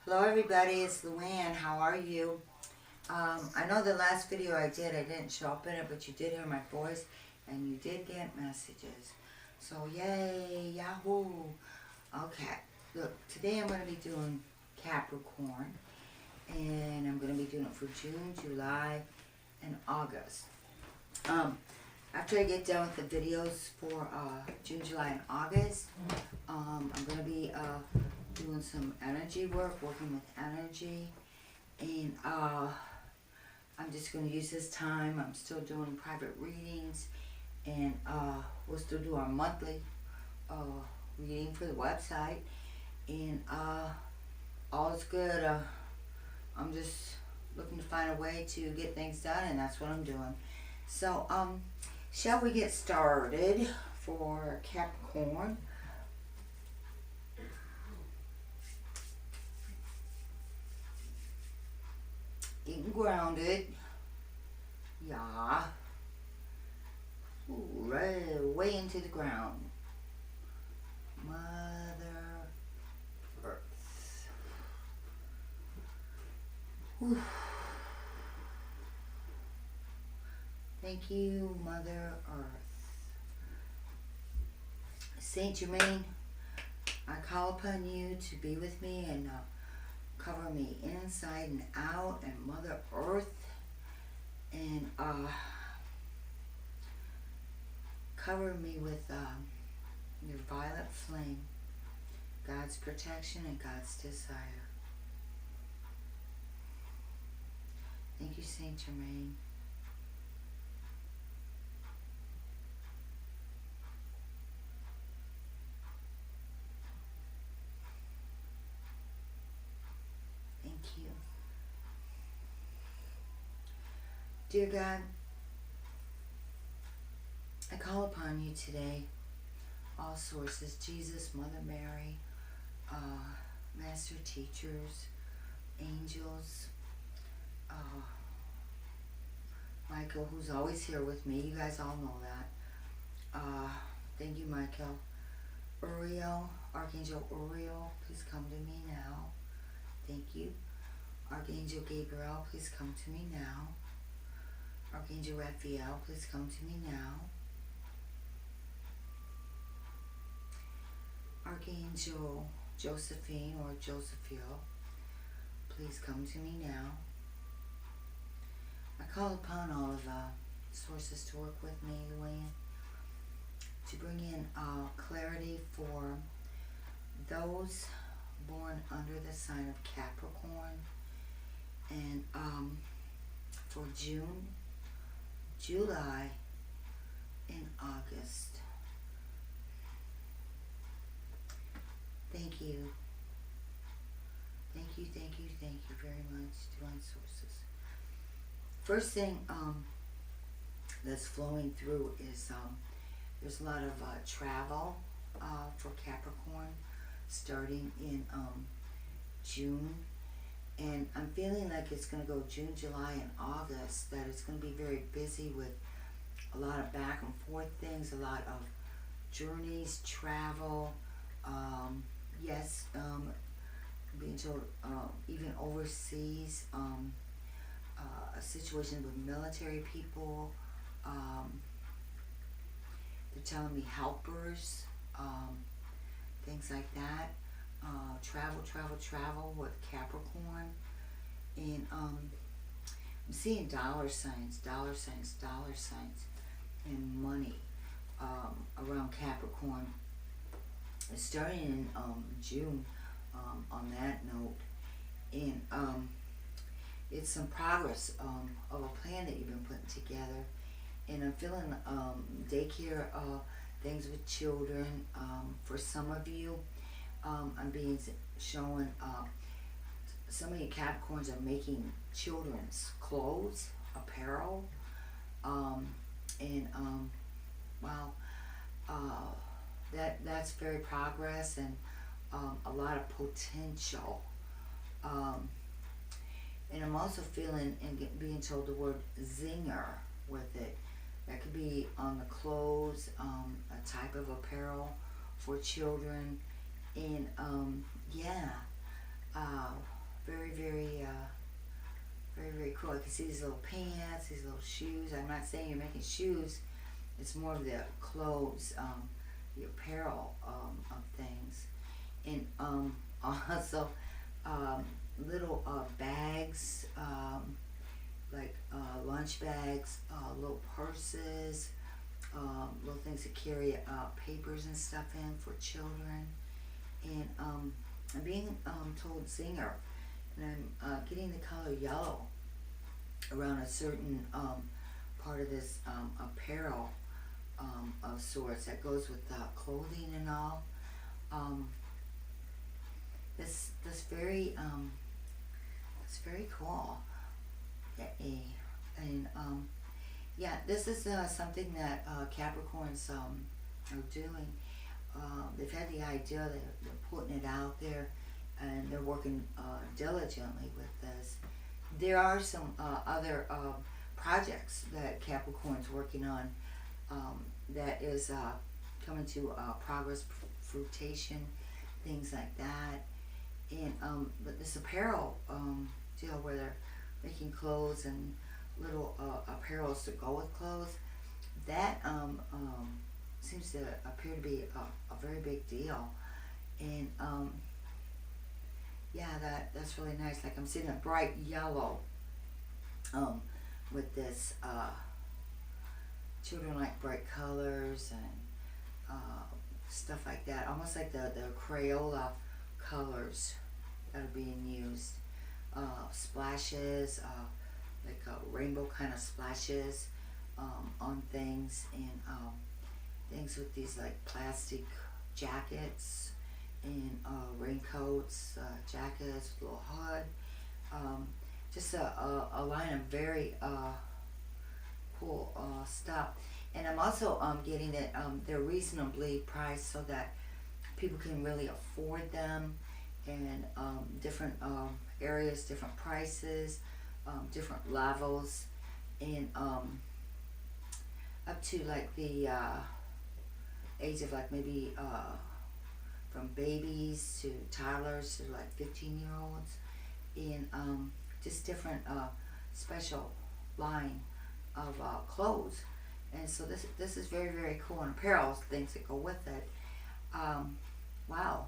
Hello everybody, it's LouAnne. How are you? I know the last video I didn't show up in it, but you did hear my voice and you did get messages. So yay, yahoo. Okay, look, today I'm going to be doing Capricorn, and I'm going to be doing it for June, July, and August. After I get done with the videos for June, July, and August, I'm going to be doing some energy work, working with energy, and I'm just going to use this time. I'm still doing private readings, and we'll still do our monthly reading for the website, and all is good. I'm just looking to find a way to get things done, and that's what I'm doing. So, shall we get started for Capricorn? Getting grounded. Yeah. Ooh, right way into the ground. Mother Earth. Whew. Thank you, Mother Earth. Saint Germain, I call upon you to be with me and cover me inside and out, and Mother Earth, and cover me with your violet flame, God's protection and God's desire. Thank you, Saint Germain. Thank you. Dear God, I call upon you today, all sources, Jesus, Mother Mary, master teachers, angels, Michael, who's always here with me. You guys all know that. Thank you, Michael. Uriel, Archangel Uriel, please come to me now. Thank you. Archangel Gabriel, please come to me now. Archangel Raphael, please come to me now. Archangel Josephine or Josephiel, please come to me now. I call upon all of the sources to work with me, LouAnne, to bring in clarity for those born under the sign of Capricorn, and for June, July, and August. Thank you. Thank you, thank you, thank you very much, Divine Sources. First thing that's flowing through is there's a lot of travel for Capricorn starting in June, and I'm feeling like it's going to go June, July, and August, that it's going to be very busy with a lot of back and forth things, a lot of journeys, travel, yes, being told even overseas, situations with military people, they're telling me helpers, things like that. Travel with Capricorn, and I'm seeing dollar signs, and money around Capricorn. It's starting in June, on that note, and it's some progress of a plan that you've been putting together, and I'm feeling daycare things with children. For some of you, I'm being shown some of you Capricorns are making children's clothes, apparel, and wow, that's very progress, and a lot of potential. And I'm also feeling and being told the word zinger with it. That could be on the clothes, a type of apparel for children, and yeah, can see these little pants, these little shoes. I'm not saying you're making shoes. It's more of the clothes, the apparel of things. And also little bags, like lunch bags, little purses, little things to carry papers and stuff in for children. And I'm being told zinger, and I'm getting the color yellow around a certain part of this apparel of sorts that goes with clothing and all. This very it's very cool. And yeah, this is something that Capricorns are doing. They've had the idea, they're putting it out there, and they're working diligently with this. There are some other projects that Capricorn's working on that is coming to progress, fruition, things like that. And but this apparel deal where they're making clothes and little apparels to go with clothes, that seems to appear to be a very big deal. And yeah, that's really nice. Like I'm seeing a bright yellow with this. Children like bright colors and stuff like that, almost like the Crayola colors that are being used. Splashes, like rainbow kind of splashes on things, and things with these like plastic jackets and raincoats, jackets with a little hood. Just a line of very cool stuff. And I'm also getting that they're reasonably priced so that people can really afford them, and different areas, different prices, different levels, and up to like the age of like maybe from babies to toddlers to like 15-year-olds, and just different special line of clothes. And so this is very, very cool, and apparel, things that go with it. Wow.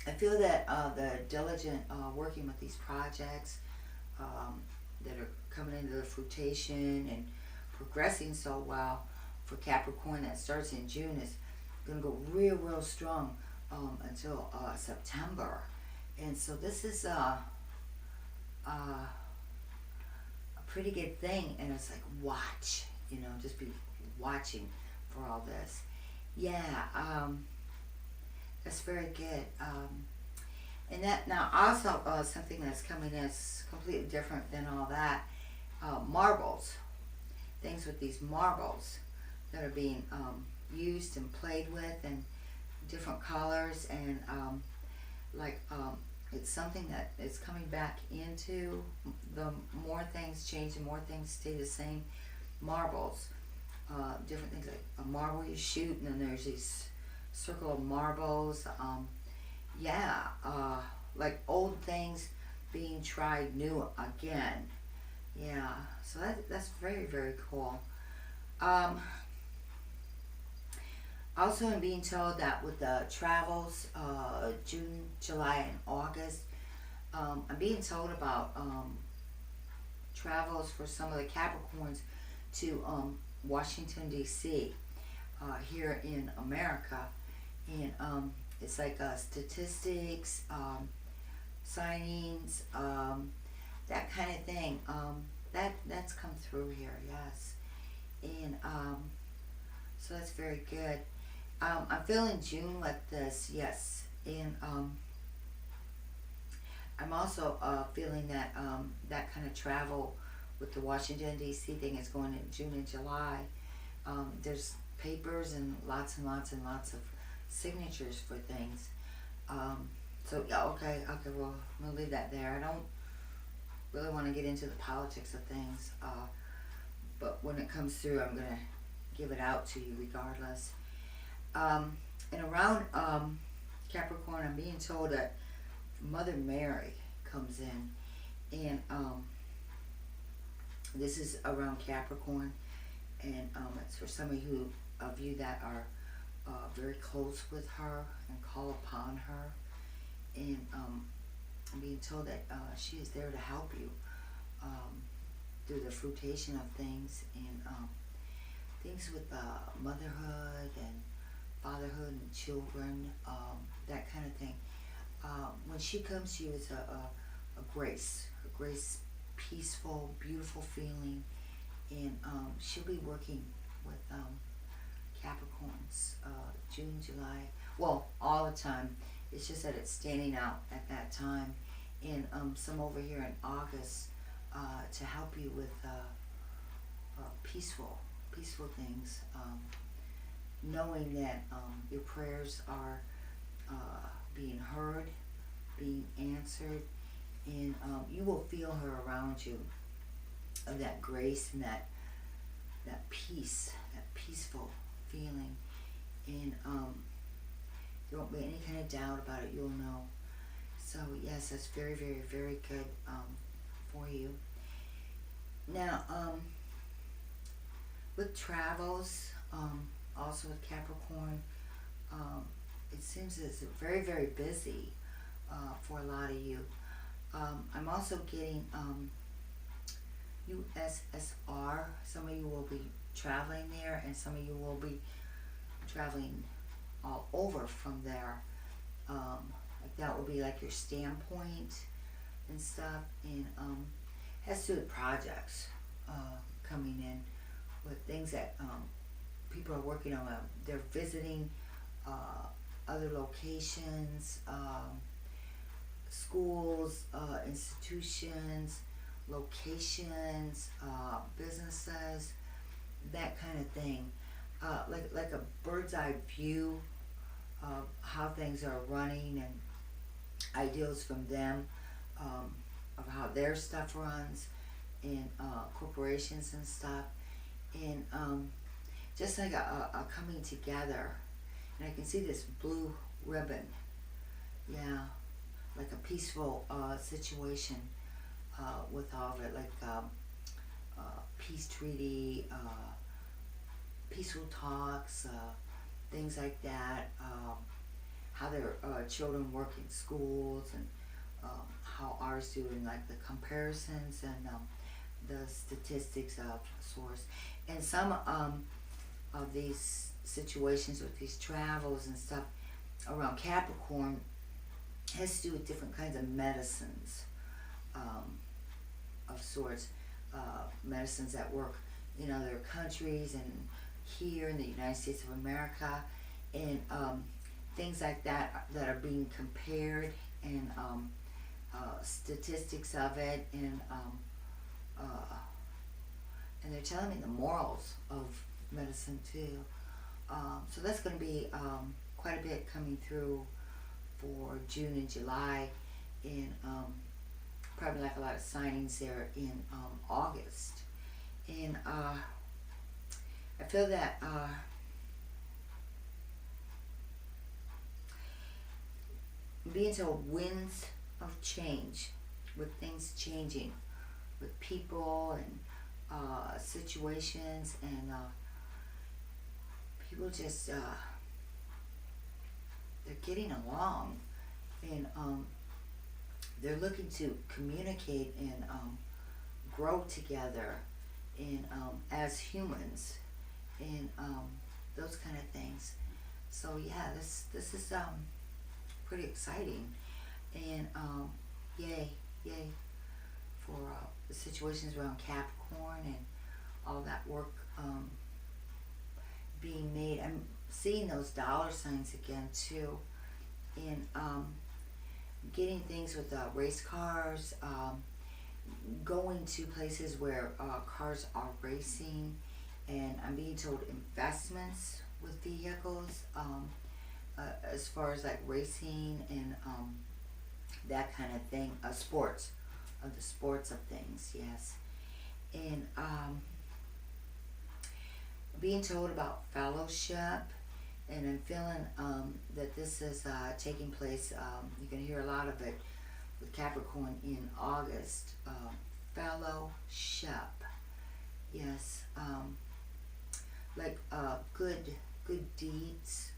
I feel that the diligent working with these projects that are coming into the fruition and progressing so well for Capricorn, that starts in June, is going to go real strong until September. And so this is a pretty good thing, and it's like watch, just be watching for all this. Yeah, that's very good. And that now also something that's coming that's completely different than all that, marbles, things with these marbles that are being used and played with, and different colors, and it's something that is coming back into the more things change and more things stay the same. Marbles, different things, like a marble you shoot, and then there's these circle of marbles. Yeah, like old things being tried new again. Yeah, so that's very, very cool. Also, I'm being told that with the travels, June, July, and August, I'm being told about travels for some of the Capricorns to Washington, D.C., here in America. And it's like statistics, signings, that kind of thing. That's come through here, yes. And so that's very good. I'm feeling June like this, yes. And I'm also feeling that that kind of travel with the Washington, D.C. thing is going in June and July. There's papers and lots and lots and lots of signatures for things. So, yeah, okay, well, I'm going to leave that there. I don't really want to get into the politics of things, but when it comes through, I'm going to give it out to you regardless. And around Capricorn, I'm being told that Mother Mary comes in, And this is around Capricorn, and it's for some of you that are very close with her and call upon her. And I'm being told that she is there to help you through the fruitation of things, and things with motherhood and fatherhood and children, that kind of thing. When she comes to you, it's a grace, peaceful, beautiful feeling, and she'll be working with Capricorns, June, July, well, all the time. It's just that it's standing out at that time, and some over here in August to help you with peaceful things, knowing that your prayers are being heard, being answered, and you will feel her around you, of that grace and that peace, that peaceful feeling, and there won't be any kind of doubt about it. You'll know. So yes, that's very, very, very good for you. Now, with travels, also with Capricorn, it seems it's very, very busy for a lot of you. I'm also getting USSR. Some of you will be traveling there, and some of you will be traveling all over from there. Like that will be like your standpoint and stuff, and has to do with projects coming in, with things that people are working on. They're visiting other locations, schools, institutions, locations, businesses, that kind of thing. Like a bird's eye view of how things are running, and ideals from them, of how their stuff runs, and corporations and stuff, and just like a coming together. And I can see this blue ribbon, yeah, like a peaceful situation with all of it, like peace treaty, peaceful talks, things like that, how their children work in schools, and how ours do, and like the comparisons and the statistics of sorts. And some of these situations with these travels and stuff around Capricorn has to do with different kinds of medicines of sorts, medicines that work in other countries and here in the United States of America, and things like that that are being compared, and statistics of it, and they're telling me the morals of medicine too. So that's going to be quite a bit coming through for June and July, and probably like a lot of signings there in August. And I feel that being told winds of change, with things changing, with people and situations, and people just they're getting along, and they're looking to communicate and grow together, and as humans, and those kind of things. So yeah, this is pretty exciting, and yay for the situations around Capricorn and all that work being made. I'm seeing those dollar signs again too, and getting things with race cars, going to places where cars are racing, and I'm being told investments with vehicles, as far as like racing and that kind of thing, sports, of the sports of things, yes. And being told about fellowship, and I'm feeling that this is taking place, you can hear a lot of it with Capricorn in August. Fellowship. Yes. Like good deeds,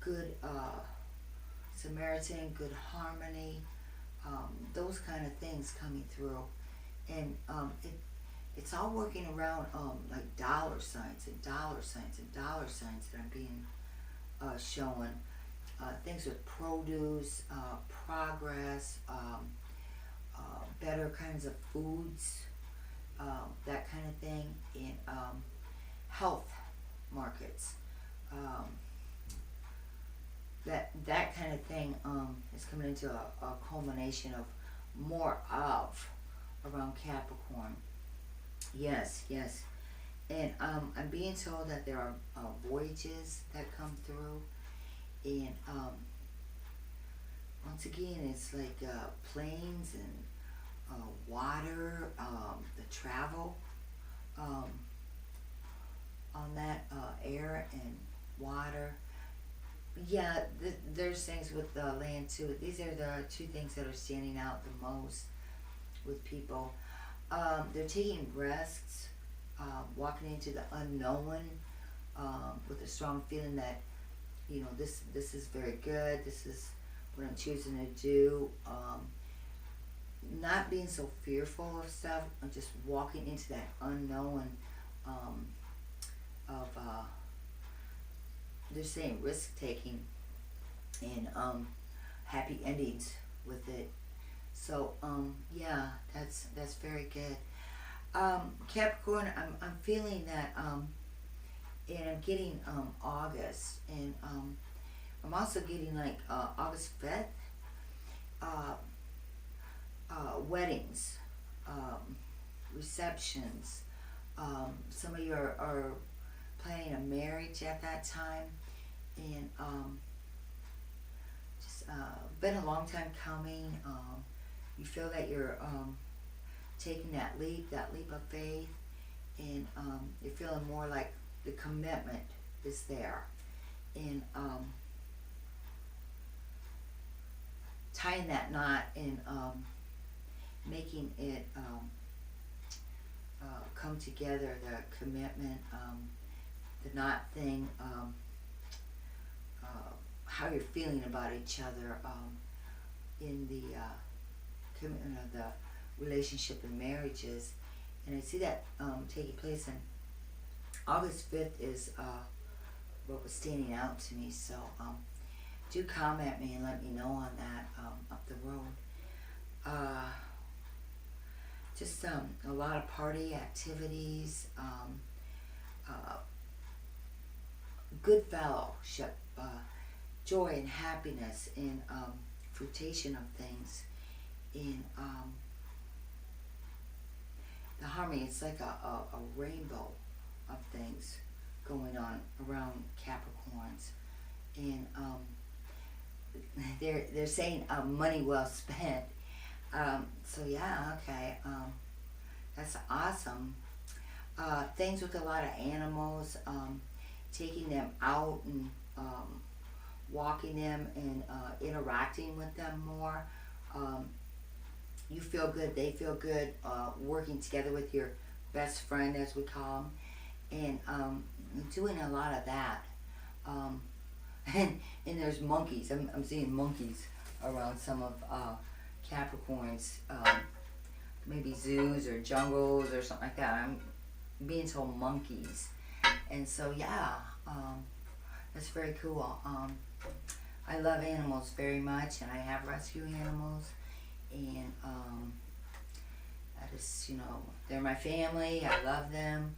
good Samaritan, good harmony, those kind of things coming through. And it's all working around like dollar signs and dollar signs and dollar signs that I'm being shown. Things with produce, progress, better kinds of foods, that kind of thing, in health markets. That kind of thing is coming into a culmination of more of around Capricorn. Yes, yes. And I'm being told that there are voyages that come through. And once again, it's like planes and water, the travel on that air and water. Yeah, there's things with land too. These are the two things that are standing out the most with people. They're taking risks, walking into the unknown with a strong feeling that, you know, this is very good. This is what I'm choosing to do. Not being so fearful of stuff, and just walking into that unknown of they're saying risk taking and happy endings with it. So yeah, that's very good. Capricorn, I'm feeling that, and I'm getting August, and I'm also getting like August 5th, weddings, receptions. Some of you are planning a marriage at that time, and just been a long time coming. You feel that you're taking that leap of faith, and you're feeling more like the commitment is there, and tying that knot and making it come together, the commitment, the knot thing, how you're feeling about each other in the commitment of the relationship and marriages. And I see that taking place, and August 5th is what was standing out to me. So do comment me and let me know on that up the road. Just a lot of party activities, good fellowship, joy and happiness, and fruition of things, in the harmony. It's like a rainbow of things going on around Capricorns, and they're saying money well spent. So yeah, okay, that's awesome. Things with a lot of animals, taking them out and walking them and interacting with them more. You feel good, they feel good, working together with your best friend, as we call them, and doing a lot of that. And there's monkeys. I'm seeing monkeys around some of Capricorns, maybe zoos or jungles or something like that. I'm being told monkeys, and so yeah, that's very cool. I love animals very much, and I have rescue animals, and I just, you know, they're my family. I love them.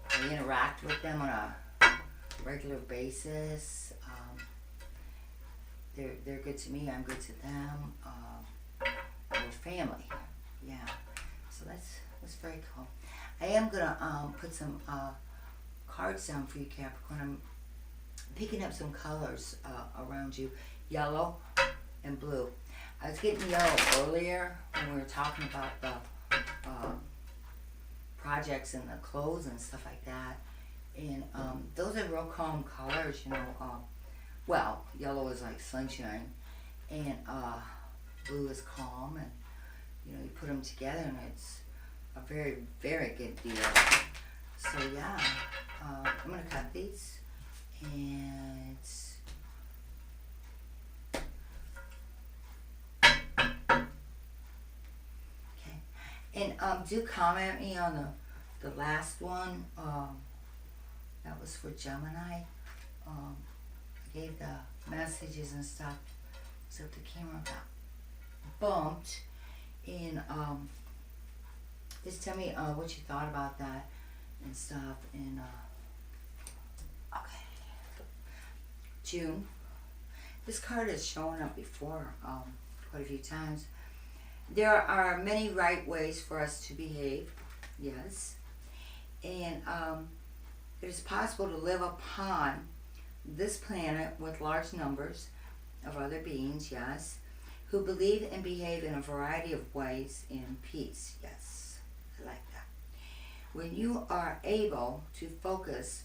I interact with them on a regular basis. They're good to me. I'm good to them. We're family. Yeah. So that's very cool. I am gonna put some cards down for you, Capricorn. I'm picking up some colors around you, yellow and blue. I was getting yellow earlier when we were talking about the projects and the clothes and stuff like that. And those are real calm colors, you know. Well, yellow is like sunshine, and blue is calm, and you know, you put them together and it's a very, very good deal. So yeah, I'm gonna cut these, and okay, and do comment me on the last one. That was for Gemini. I gave the messages and stuff, so the camera got bumped. And just tell me what you thought about that and stuff. And okay, June. This card has shown up before quite a few times. There are many right ways for us to behave. Yes, and it is possible to live upon this planet with large numbers of other beings, yes, who believe and behave in a variety of ways in peace. Yes, I like that. When you are able to focus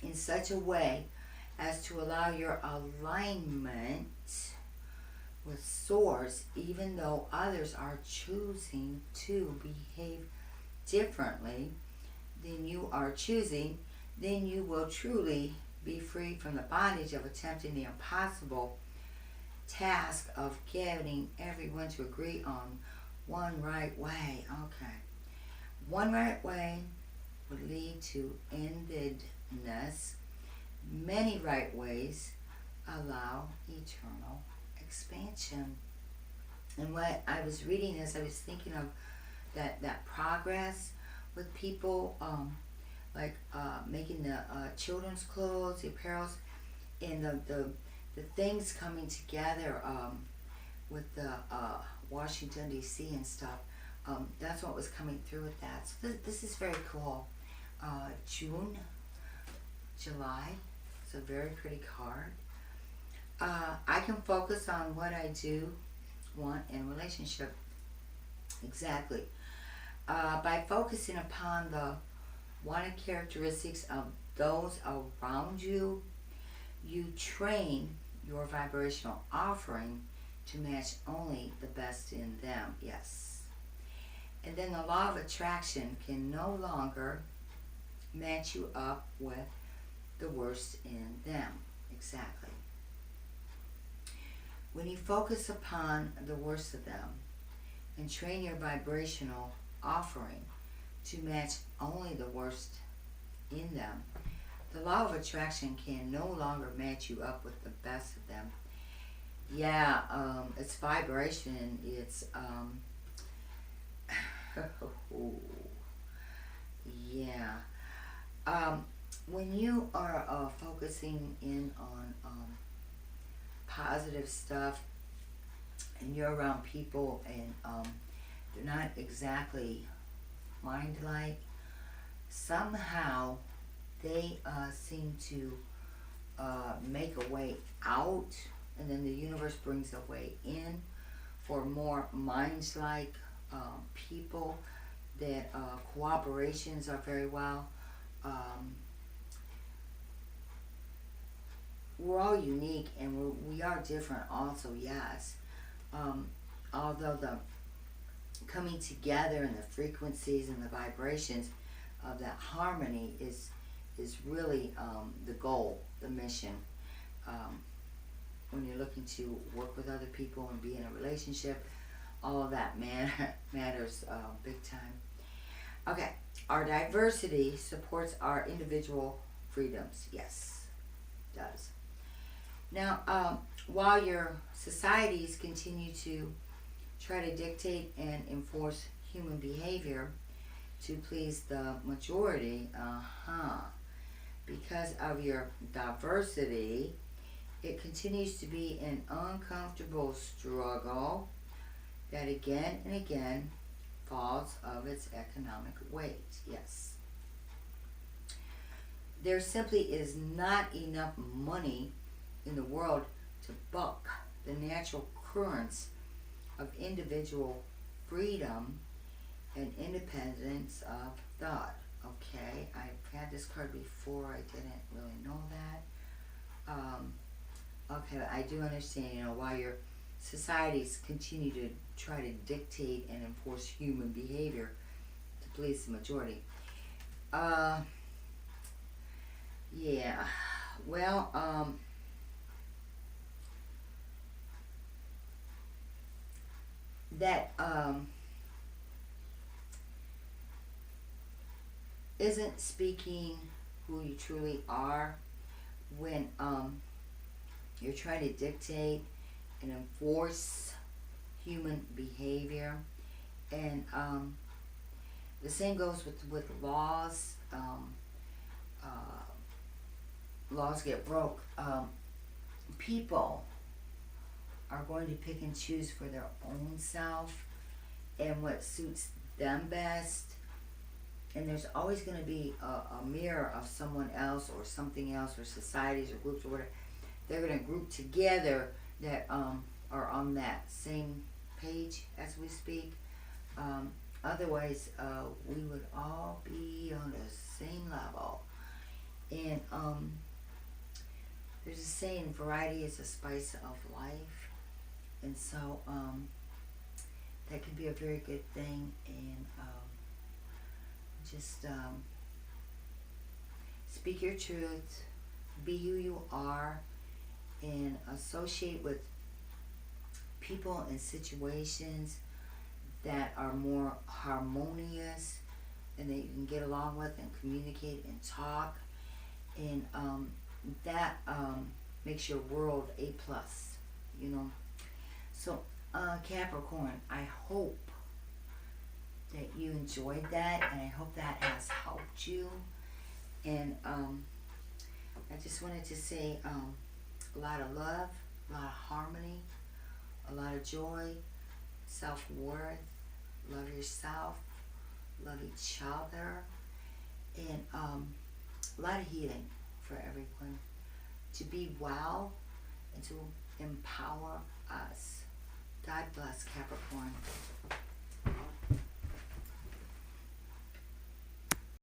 in such a way as to allow your alignment with Source, even though others are choosing to behave differently than you are choosing, then you will truly be free from the bondage of attempting the impossible task of getting everyone to agree on one right way. Okay. One right way would lead to endedness. Many right ways allow eternal expansion. And what I was reading as I was thinking of that progress with people, like making the children's clothes, the apparels, and the things coming together with the Washington D.C. and stuff. That's what was coming through with that. So this is very cool. June, July. It's a very pretty card. I can focus on what I do want in a relationship. Exactly. By focusing upon the wanted characteristics of those around you, you train your vibrational offering to match only the best in them. Yes. And then the law of attraction can no longer match you up with the worst in them. Exactly. When you focus upon the worst of them and train your vibrational offering to match only the worst in them, the law of attraction can no longer match you up with the best of them. Yeah, it's vibration. It's yeah. When you are focusing in on positive stuff, and you're around people and they're not exactly mind-like, somehow they seem to make a way out, and then the universe brings a way in for more minds-like people that cooperations are very well. We're all unique, and we are different also, yes. Although the coming together and the frequencies and the vibrations of that harmony is really the goal, the mission. When you're looking to work with other people and be in a relationship, all of that matters big time. Okay, our diversity supports our individual freedoms. Yes, it does. Now, while your societies continue to try to dictate and enforce human behavior to please the majority, because of your diversity, it continues to be an uncomfortable struggle that again and again falls of its economic weight. Yes. There simply is not enough money in the world to buck the natural currents of individual freedom and independence of thought. Okay, I've had this card before. I didn't really know that. Okay, I do understand, you know, while your societies continue to try to dictate and enforce human behavior to please the majority. Yeah, well, that, isn't speaking who you truly are when, you're trying to dictate and enforce human behavior. And, the same goes with laws. Uh, Laws get broke. People are going to pick and choose for their own self and what suits them best. And there's always going to be a mirror of someone else or something else or societies or groups or whatever. They're going to group together that are on that same page as we speak. Otherwise, we would all be on the same level. And there's a saying, variety is the spice of life. And so that can be a very good thing. And just speak your truth, be who you are, and associate with people and situations that are more harmonious and that you can get along with and communicate and talk. And that makes your world A plus, you know. So Capricorn, I hope that you enjoyed that, and I hope that has helped you. And I just wanted to say a lot of love, a lot of harmony, a lot of joy, self-worth, love yourself, love each other, and a lot of healing for everyone, to be well and to empower us.